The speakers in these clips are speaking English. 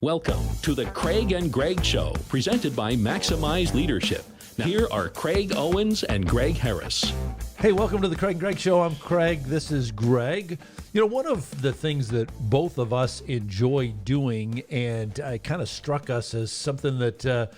Welcome to the Craig and Greg Show, presented by Maximize Leadership. Now, here are Craig Owens and Greg Harris. Hey, welcome to the Craig and Greg Show. I'm Craig. This is Greg. You know, one of the things that both of us enjoy doing, and it kind of struck us as something that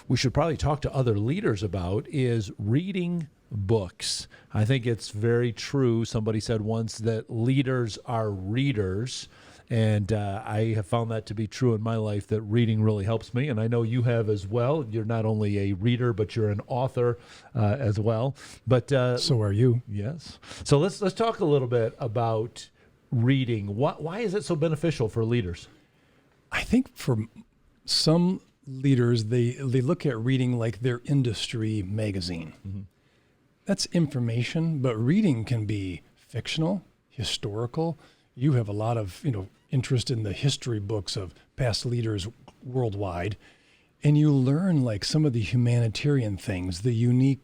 we should probably talk to other leaders about, is reading books. I think it's very true. Somebody said once that leaders are readers. And I have found that to be true in my life, that reading really helps me. And I know you have as well. You're not only a reader, but you're an author as well. But so are you. Yes. So let's talk a little bit about reading. Why is it so beneficial for leaders? I think for some leaders, they look at reading like their industry magazine. Mm-hmm. That's information, but reading can be fictional, historical. You have a lot of, interest in the history books of past leaders worldwide, and you learn like some of the humanitarian things, the unique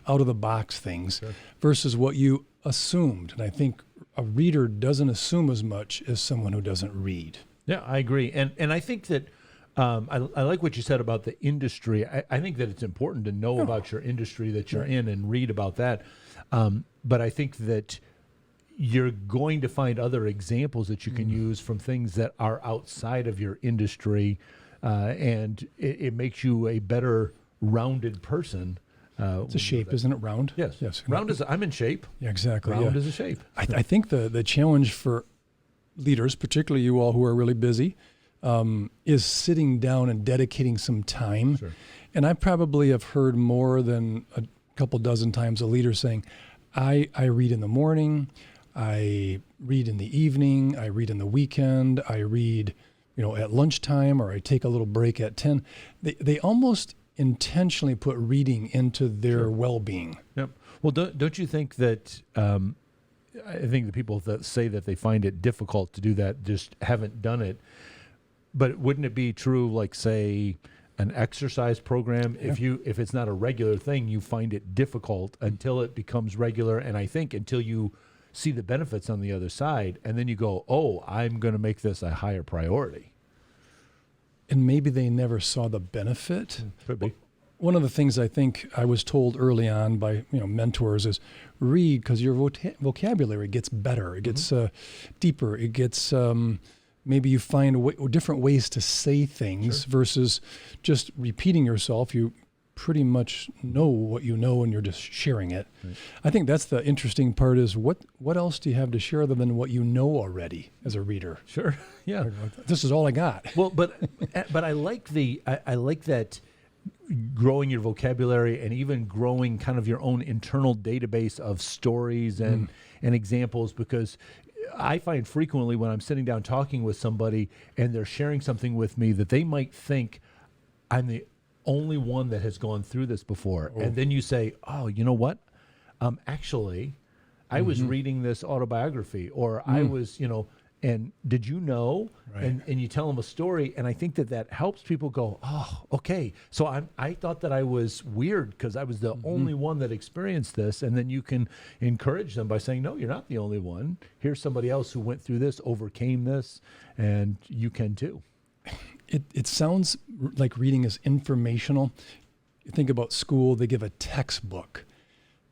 out-of-the-box things, sure, versus what you assumed. And I think a reader doesn't assume as much as someone who doesn't read. Yeah, I agree. And I think that I like what you said about the industry. I think that it's important to know about your industry that you're in and read about that. But I think that you're going to find other examples that you can use from things that are outside of your industry, and it makes you a better rounded person. It's a shape, isn't it? Round? Yes. Round is, I'm in shape. Yeah, exactly. Round is a shape. I think the challenge for leaders, particularly you all who are really busy, is sitting down and dedicating some time. Sure. And I probably have heard more than a couple dozen times a leader saying, I read in the morning, I read in the evening, I read in the weekend, I read, at lunchtime, or I take a little break at 10. They almost intentionally put reading into their sure, well-being. Yep. Well, don't you think that, I think the people that say that they find it difficult to do that just haven't done it. But wouldn't it be true, like, say, an exercise program? Yeah. If it's not a regular thing, you find it difficult until it becomes regular. And I think until you see the benefits on the other side, and then you go, oh, I'm going to make this a higher priority. And maybe they never saw the benefit. Could be. One of the things I think I was told early on by mentors is read, because your vocabulary gets better. It gets deeper. It gets maybe you find different ways to say things, sure, versus just repeating yourself. You pretty much know what you know and you're just sharing it. Right. I think that's the interesting part, is what else do you have to share other than what you know already as a reader? Sure. Yeah. This is all I got. Well, but I like I like that growing your vocabulary and even growing kind of your own internal database of stories and examples, because I find frequently when I'm sitting down talking with somebody and they're sharing something with me that they might think I'm the only one that has gone through this before. Oh. And then you say, oh, you know what? Actually, I was reading this autobiography, or I was, and did you know? Right. And you tell them a story. And I think that helps people go, oh, okay. So I thought that I was weird because I was the only one that experienced this. And then you can encourage them by saying, no, you're not the only one. Here's somebody else who went through this, overcame this, and you can too. It sounds like reading is informational. You think about school, they give a textbook.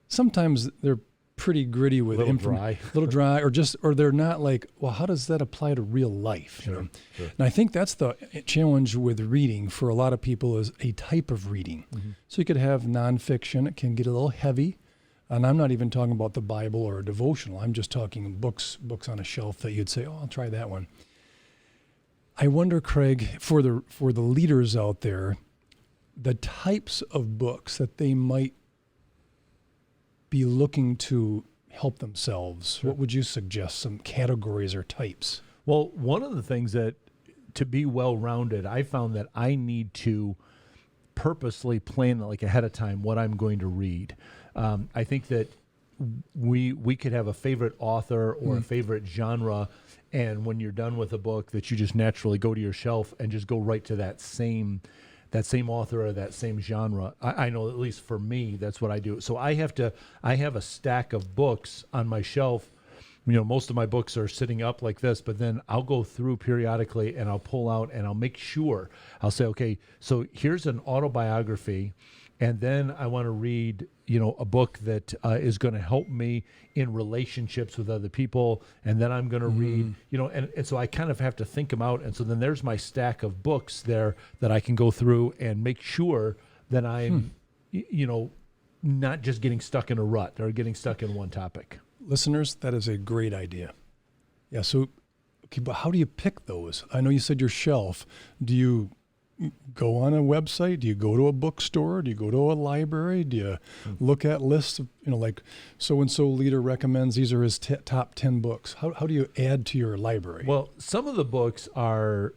Sometimes they're pretty gritty with dry. Little dry, or they're not like, well, how does that apply to real life? Sure. And I think that's the challenge with reading for a lot of people, is a type of reading. Mm-hmm. So you could have nonfiction. It can get a little heavy. And I'm not even talking about the Bible or a devotional. I'm just talking books on a shelf that you'd say, oh, I'll try that one. I wonder, Craig, for the leaders out there, the types of books that they might be looking to help themselves. Sure. What would you suggest, some categories or types? Well, one of the things that, to be well-rounded, I found that I need to purposely plan like ahead of time what I'm going to read. I think that we could have a favorite author or a favorite genre, and when you're done with a book, that you just naturally go to your shelf and just go right to that same author or that same genre. I know, at least for me, that's what I do. So I have a stack of books on my shelf most of my books are sitting up like this, but then I'll go through periodically and I'll pull out and I'll make sure, I'll say, okay, so here's an autobiography, and then I want to read, a book that is going to help me in relationships with other people, and then I'm going to read, and so I kind of have to think them out, and so then there's my stack of books there that I can go through and make sure that I'm, not just getting stuck in a rut or getting stuck in one topic. Listeners, that is a great idea. Yeah, so, okay, but how do you pick those? I know you said your shelf. Do you go on a website? Do you go to a bookstore? Do you go to a library? Do you look at lists of, like so-and-so leader recommends these are his top 10 books? How do you add to your library? Well, some of the books are,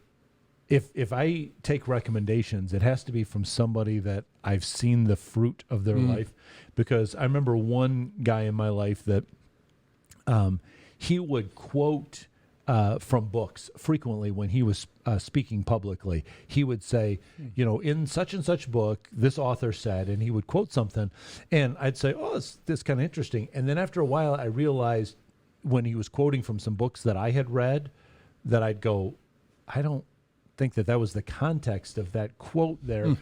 if I take recommendations, it has to be from somebody that I've seen the fruit of their life, because I remember one guy in my life that he would quote from books frequently when he was speaking publicly. He would say, in such and such book, this author said, and he would quote something, and I'd say, oh, this kind of interesting. And then after a while, I realized when he was quoting from some books that I had read, that I'd go, I don't think that was the context of that quote there.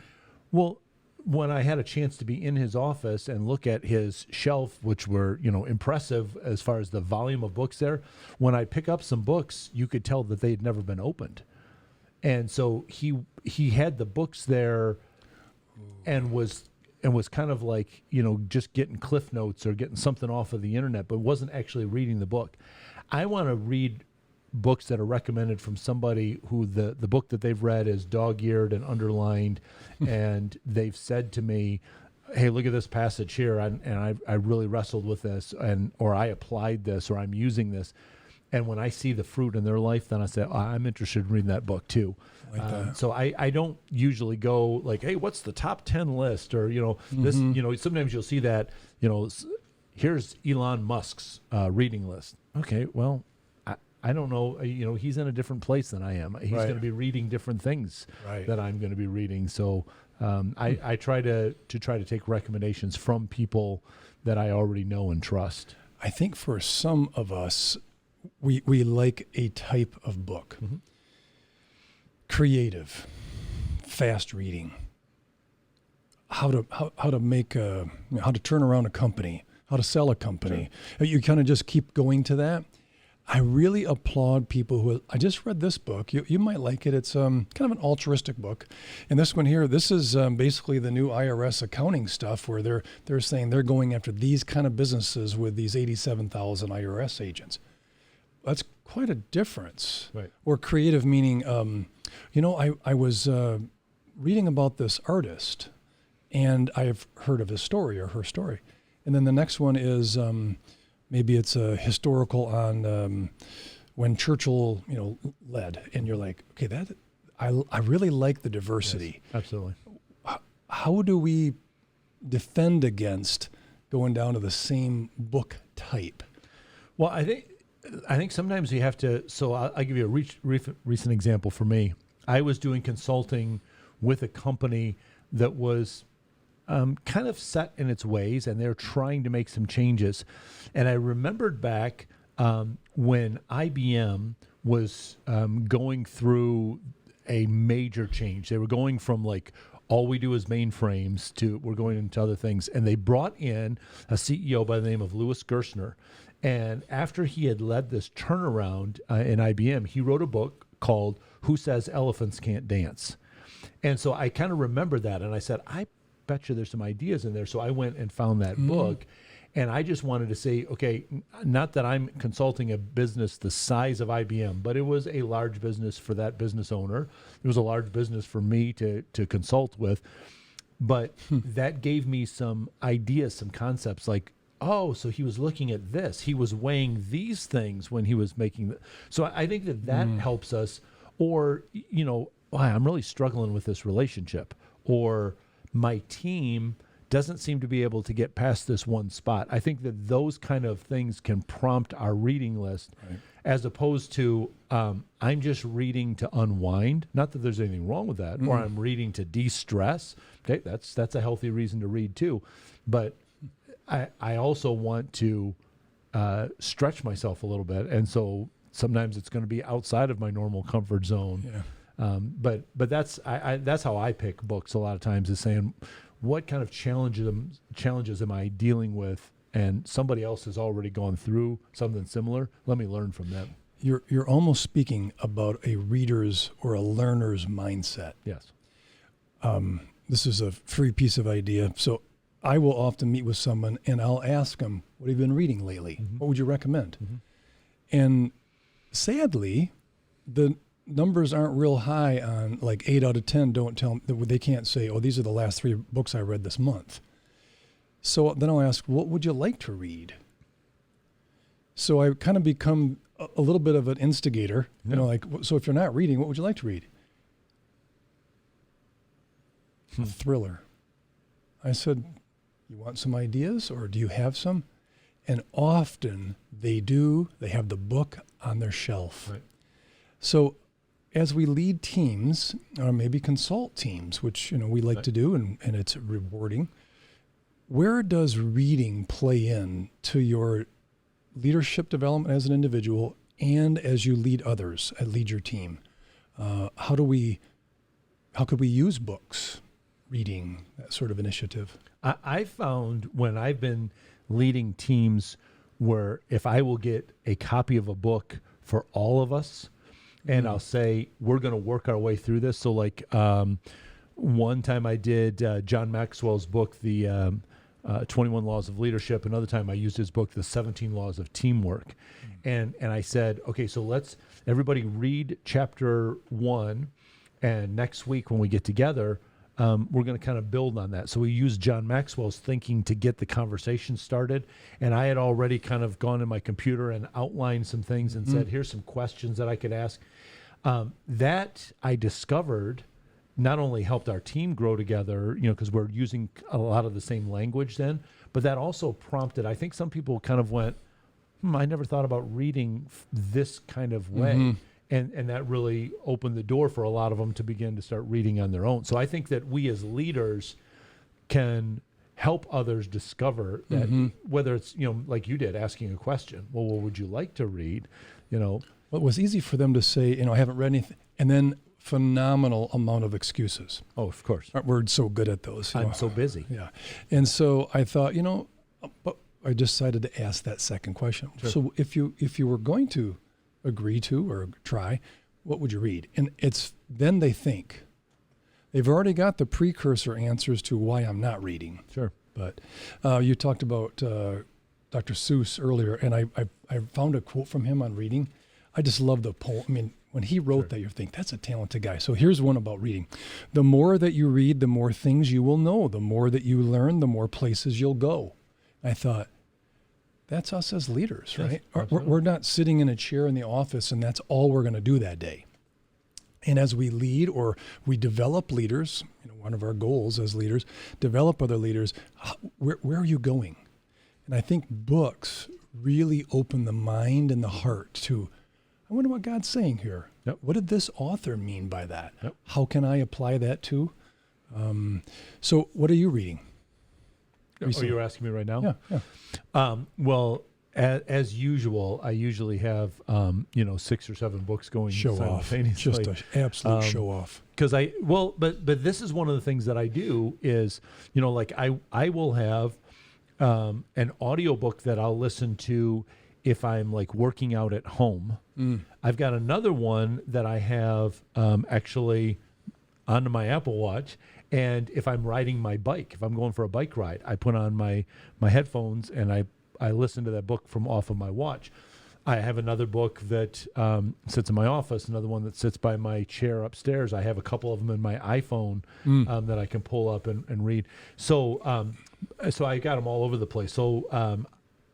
Well, when I had a chance to be in his office and look at his shelf, which were, impressive as far as the volume of books there, when I pick up some books, you could tell that they had never been opened. And so he had the books there and was kind of like, just getting cliff notes or getting something off of the internet, but wasn't actually reading the book. I want to read books that are recommended from somebody who the book that they've read is dog-eared and underlined, and they've said to me, hey, look at this passage here, and I really wrestled with this, or I applied this, or I'm using this. And when I see the fruit in their life, then I say, I'm interested in reading that book too. Like that. So I don't usually go like, hey, what's the top 10 list? Or, this, sometimes you'll see that, here's Elon Musk's reading list. Okay, well, I don't know, he's in a different place than I am. He's going to be reading different things that I'm going to be reading. So I try to take recommendations from people that I already know and trust. I think for some of us, we like a type of book. Creative, fast reading, how to make how to turn around a company, how to sell a company. Sure. You kind of just keep going to that. I really applaud people who, I just read this book. You might like it. It's kind of an altruistic book. And this one here, this is basically the new IRS accounting stuff where they're saying they're going after these kind of businesses with these 87,000 IRS agents. That's quite a difference. Right. Or creative meaning, I was reading about this artist, and I've heard of his story or her story. And then the next one is... maybe it's a historical on when Churchill, led, and you're like, okay, I really like the diversity. Yes, absolutely. How do we defend against going down to the same book type? Well, I think sometimes you have to. So I'll give you a recent example for me. I was doing consulting with a company that was kind of set in its ways, and they're trying to make some changes. And I remembered back when IBM was going through a major change. They were going from like, all we do is mainframes to we're going into other things. And they brought in a CEO by the name of Louis Gerstner. And after he had led this turnaround in IBM, he wrote a book called Who Says Elephants Can't Dance? And so I kind of remember that. And I said, I bet you there's some ideas in there. So I went and found that book, and I just wanted to say, okay, not that I'm consulting a business the size of IBM, but it was a large business for that business owner. It was a large business for me to consult with, but that gave me some ideas, some concepts like, oh, so he was looking at this. He was weighing these things when he was making the. So I think that helps us. Or, I'm really struggling with this relationship, or my team doesn't seem to be able to get past this one spot. I think that those kind of things can prompt our reading list, as opposed to I'm just reading to unwind. Not that there's anything wrong with that, or I'm reading to de-stress. Okay, that's a healthy reason to read too. But I also want to stretch myself a little bit, and so sometimes it's going to be outside of my normal comfort zone. Yeah. But that's that's how I pick books a lot of times, is saying, what kind of challenges am I dealing with, and somebody else has already gone through something similar. Let me learn from them. You're almost speaking about a reader's or a learner's mindset. Yes. This is a free piece of idea. So I will often meet with someone and I'll ask them, what have you been reading lately? Mm-hmm. What would you recommend? Mm-hmm. And sadly, the numbers aren't real high on, like 8 out of 10 don't tell, they can't say, oh, these are the last 3 books I read this month. So then I'll ask, what would you like to read? So I kind of become a little bit of an instigator, Yeah. like, so if you're not reading, what would you like to read? A thriller. I said, you want some ideas, or do you have some? And often they do. They have the book on their shelf. Right. So as we lead teams, or maybe consult teams, which we like to do, and it's rewarding, where does reading play in to your leadership development as an individual and as you lead others, lead your team? How could we use books, reading, that sort of initiative? I found when I've been leading teams where if I will get a copy of a book for all of us, and I'll say, we're going to work our way through this. So like one time I did John Maxwell's book, the 21 Laws of Leadership. Another time I used his book, The 17 Laws of Teamwork. And I said, okay, so let's everybody read chapter 1. And next week when we get together, we're going to kind of build on that. So we used John Maxwell's thinking to get the conversation started. And I had already kind of gone in my computer and outlined some things and said, here's some questions that I could ask. That I discovered not only helped our team grow together, because we're using a lot of the same language then, but that also prompted, I think some people kind of went, I never thought about reading this kind of way. And that really opened the door for a lot of them to begin to start reading on their own. So I think that we as leaders can help others discover that, whether it's, like you did, asking a question, well, what would you like to read? Well, it was easy for them to say, I haven't read anything, and then phenomenal amount of excuses. Oh, of course. We're so good at those. I'm so busy. Yeah. And so I thought, but I decided to ask that second question. Sure. So if you were going to agree to or try, what would you read? And it's then they think. They've already got the precursor answers to why I'm not reading. Sure. But you talked about Dr. Seuss earlier, and I found a quote from him on reading. I just love the poem. I mean, when he wrote that, you think, that's a talented guy. So here's one about reading. The more that you read, the more things you will know. The more that you learn, the more places you'll go. I thought, that's us as leaders, right? Yes, We're not sitting in a chair in the office and that's all we're going to do that day. And as we lead or we develop leaders, one of our goals as leaders, develop other leaders, where are you going? And I think books really open the mind and the heart to, I wonder what God's saying here. Yep. What did this author mean by that? Yep. How can I apply that to? So what are you reading? Oh, you're asking me right now? Yeah. Well, as usual, I usually have 6 or 7 books going simultaneously. Just an absolute show off. Because but this is one of the things that I do is, like I will have an audiobook that I'll listen to if I'm like working out at home. I've got another one that I have actually onto my Apple Watch. And if I'm riding my bike, if I'm going for a bike ride, I put on my headphones and I listen to that book from off of my watch. I have another book that sits in my office, another one that sits by my chair upstairs. I have a couple of them in my iPhone that I can pull up and read. So I got them all over the place. So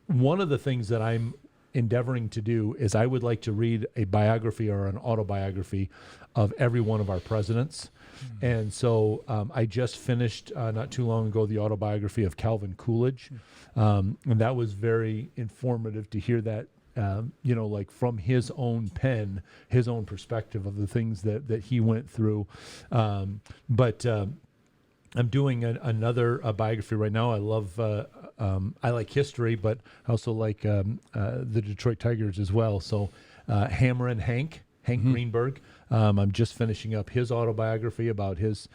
one of the things that I'm endeavoring to do is I would like to read a biography or an autobiography of every one of our presidents. And so I just finished not too long ago the autobiography of Calvin Coolidge. And that was very informative to hear that, like from his own pen, his own perspective of the things that he went through. But I'm doing another biography right now. I love, I like history, but I also like the Detroit Tigers as well. So Hammer and Hank Greenberg. I'm just finishing up his autobiography about his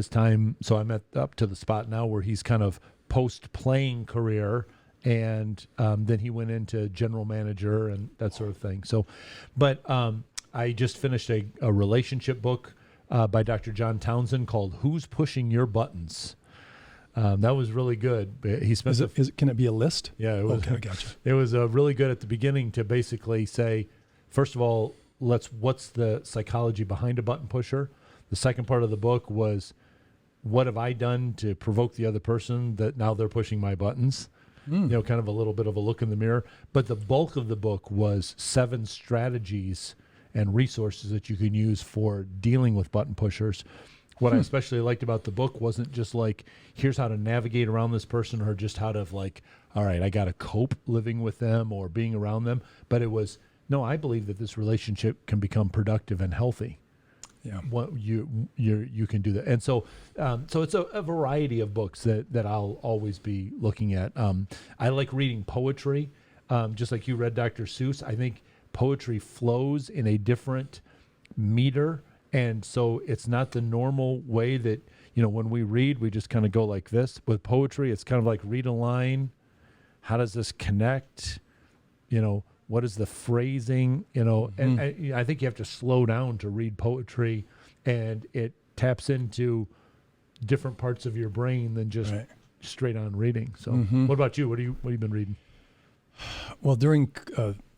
time. So I'm up to the spot now where he's kind of post-playing career, and then he went into general manager and that sort of thing. So, but I just finished a relationship book by Dr. John Townsend called "Who's Pushing Your Buttons." That was really good. He spent Can it be a list? Yeah, it was. Okay, gotcha. It was really good at the beginning to basically say, first of all, what's the psychology behind a button pusher? The second part of the book was, what have I done to provoke the other person that now they're pushing my buttons? Kind of a little bit of a look in the mirror. But the bulk of the book was 7 strategies and resources that you can use for dealing with button pushers. What I especially liked about the book wasn't just like, here's how to navigate around this person, or just how to all right, I got to cope living with them or being around them. But it was, no, I believe that this relationship can become productive and healthy. Yeah. What you can do that. And so it's a variety of books that I'll always be looking at. I like reading poetry, just like you read Dr. Seuss. I think poetry flows in a different meter, and so it's not the normal way that, when we read, we just kind of go like this. With poetry, it's kind of like, read a line, how does this connect, what is the phrasing, and I think you have to slow down to read poetry, and it taps into different parts of your brain than just straight on reading. So what about you? What have you been reading? Well, during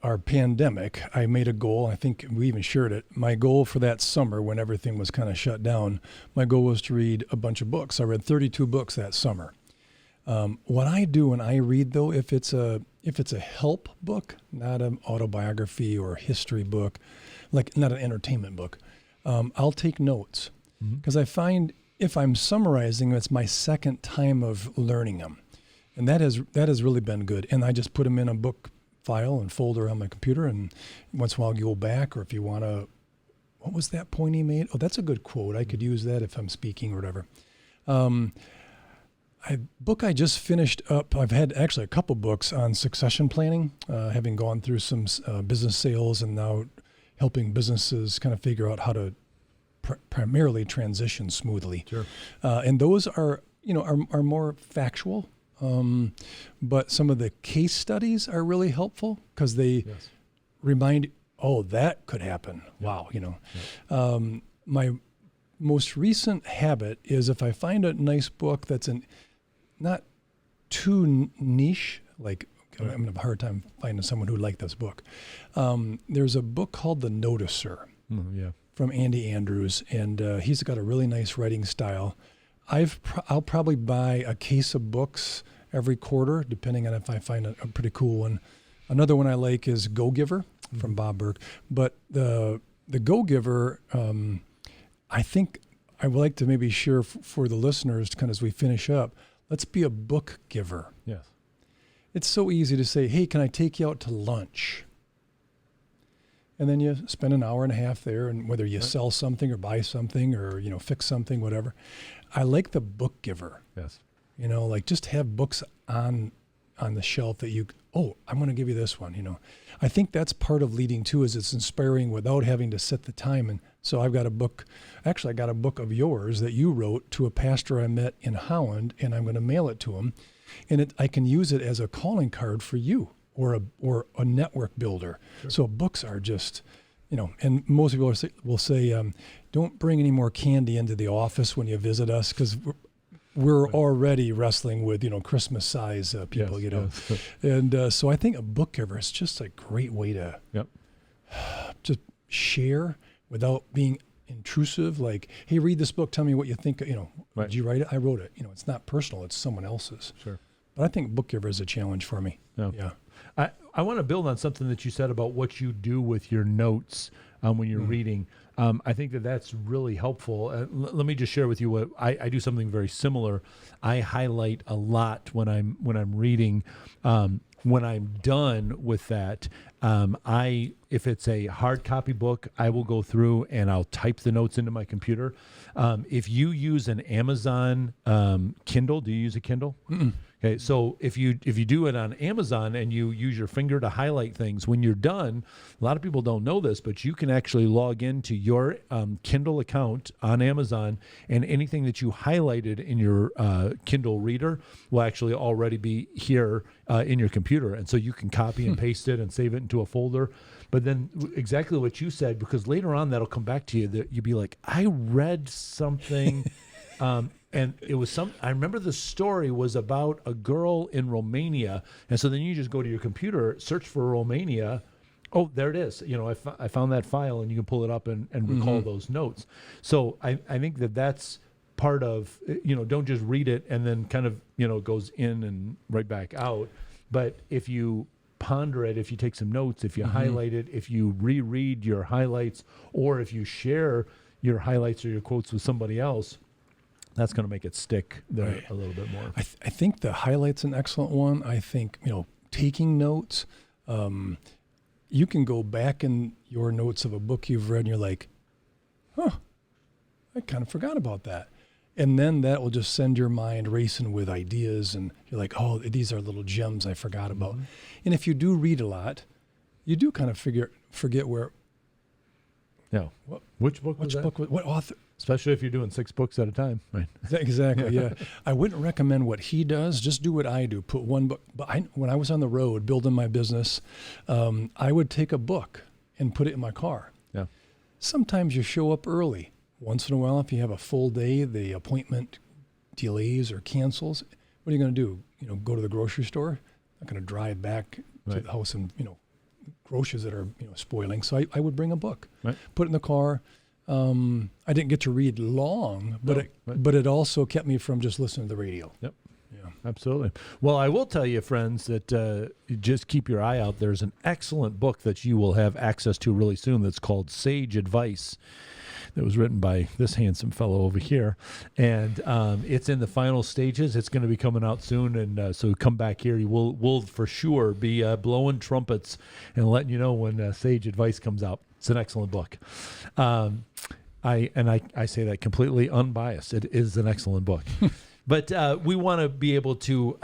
our pandemic, I made a goal. I think we even shared it. My goal for that summer, when everything was kind of shut down, my goal was to read a bunch of books. I read 32 books that summer. What I do when I read, though, if it's a help book, not an autobiography or a history book, like not an entertainment book, I'll take notes, because I find if I'm summarizing, it's my second time of learning them. And that has really been good. And I just put them in a book file and folder on my computer, and once in a while you go back, or if you want to, what was that point he made? Oh, that's a good quote. I could use that if I'm speaking or whatever. Book I just finished up, I've had actually a couple books on succession planning, having gone through some business sales and now helping businesses kind of figure out how to primarily transition smoothly. Sure. And those are more factual. But some of the case studies are really helpful, because they remind, that could happen. Wow. My most recent habit is, if I find a nice book that's not too niche, like I'm going to have a hard time finding someone who would like this book. There's a book called The Noticer from Andy Andrews, and he's got a really nice writing style. I'll probably buy a case of books every quarter, depending on if I find a pretty cool one. Another one I like is Go Giver from Bob Burke. But the Go Giver, I think I would like to maybe share for the listeners, kind of as we finish up, let's be a book giver. Yes. It's so easy to say, hey, can I take you out to lunch? And then you spend an hour and a half there, and whether you sell something or buy something or, fix something, whatever. I like the book giver. Yes. Like just have books on the shelf that I'm going to give you this one, I think that's part of leading too, is it's inspiring without having to set the time. And so I've got a book, actually I got a book of yours that you wrote to a pastor I met in Holland, and I'm going to mail it to him. And I can use it as a calling card for you, or a network builder. Sure. So books are just, and most people will say, don't bring any more candy into the office when you visit us, because we're already wrestling with, Christmas size people, Yes. And so I think a book giver is just a great way to just share without being intrusive. Like, hey, read this book. Tell me what you think. Did you write it? I wrote it. It's not personal. It's someone else's. Sure. But I think book giver is a challenge for me. Yeah. I want to build on something that you said about what you do with your notes when you're reading. I think that's really helpful. Let me just share with you what I do. Something very similar. I highlight a lot when I'm reading when I'm done with that, if it's a hard copy book, I will go through and I'll type the notes into my computer. If you use an Amazon Kindle, do you use a Kindle? Mm-mm. Okay, so if you do it on Amazon and you use your finger to highlight things, when you're done, a lot of people don't know this, but you can actually log into your Kindle account on Amazon, and anything that you highlighted in your Kindle reader will actually already be here in your computer. And so you can copy and paste it and save it into a folder. But then exactly what you said, because later on that'll come back to you, that you'll be like, I read something. And it was I remember the story was about a girl in Romania. And so then you just go to your computer, search for Romania. Oh, there it is. I found that file, and you can pull it up and recall those notes. So I think that's part of, don't just read it and then kind of, goes in and right back out. But if you ponder it, if you take some notes, if you highlight it, if you reread your highlights, or if you share your highlights or your quotes with somebody else, that's going to make it stick there a little bit more. I think the highlight's an excellent one. I think, taking notes, you can go back in your notes of a book you've read and you're like, I kind of forgot about that. And then that will just send your mind racing with ideas, and you're like, oh, these are little gems I forgot about. And if you do read a lot, you do kind of forget where. Yeah. Which book was that? What author? Especially if you're doing 6 books at a time, right? Exactly, yeah. I wouldn't recommend what he does. Just do what I do. Put one book. But when I was on the road building my business, I would take a book and put it in my car. Yeah. Sometimes you show up early. Once in a while, if you have a full day, the appointment delays or cancels. What are you going to do? Go to the grocery store? Not going to drive back to the house and groceries that are spoiling. So I would bring a book, put it in the car. I didn't get to read long, but it also kept me from just listening to the radio. Yep. Yeah, absolutely. Well, I will tell you, friends, that just keep your eye out. There's an excellent book that you will have access to really soon that's called Sage Advice, that was written by this handsome fellow over here. And it's in the final stages. It's going to be coming out soon. And so come back here. We'll for sure be blowing trumpets and letting you know when Sage Advice comes out. It's an excellent book. I say that completely unbiased. It is an excellent book. But we want to be able to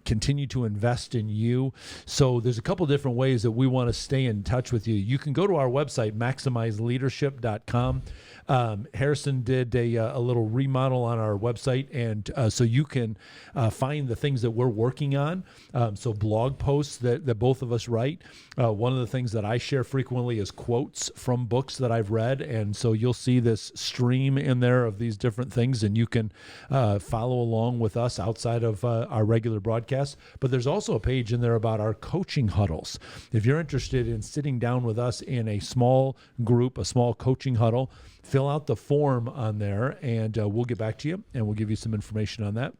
continue to invest in you. So there's a couple different ways that we want to stay in touch with you. You can go to our website, maximizeleadership.com. Harrison did a little remodel on our website, and so you can find the things that we're working on. So blog posts that both of us write. One of the things that I share frequently is quotes from books that I've read, and so you'll see this stream in there of these different things, and you can follow along with us outside of our regular broadcasts. But there's also a page in there about our coaching huddles. If you're interested in sitting down with us in a small group, a small coaching huddle, fill out the form on there, and we'll get back to you, and we'll give you some information on that.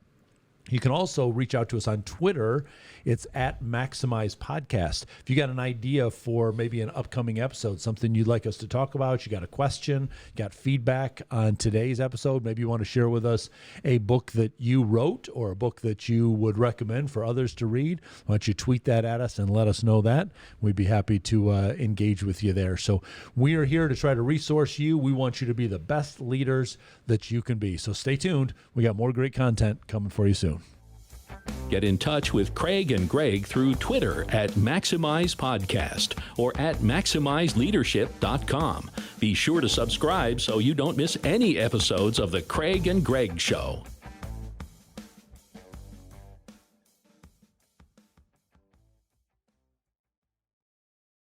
You can also reach out to us on Twitter. It's at Maximize Podcast. If you got an idea for maybe an upcoming episode, something you'd like us to talk about, you got a question, got feedback on today's episode, maybe you want to share with us a book that you wrote or a book that you would recommend for others to read, why don't you tweet that at us and let us know that. We'd be happy to engage with you there. So we are here to try to resource you. We want you to be the best leaders that you can be. So stay tuned. We got more great content coming for you soon. Get in touch with Craig and Greg through Twitter at Maximize Podcast or at MaximizeLeadership.com. Be sure to subscribe so you don't miss any episodes of The Craig and Greg Show.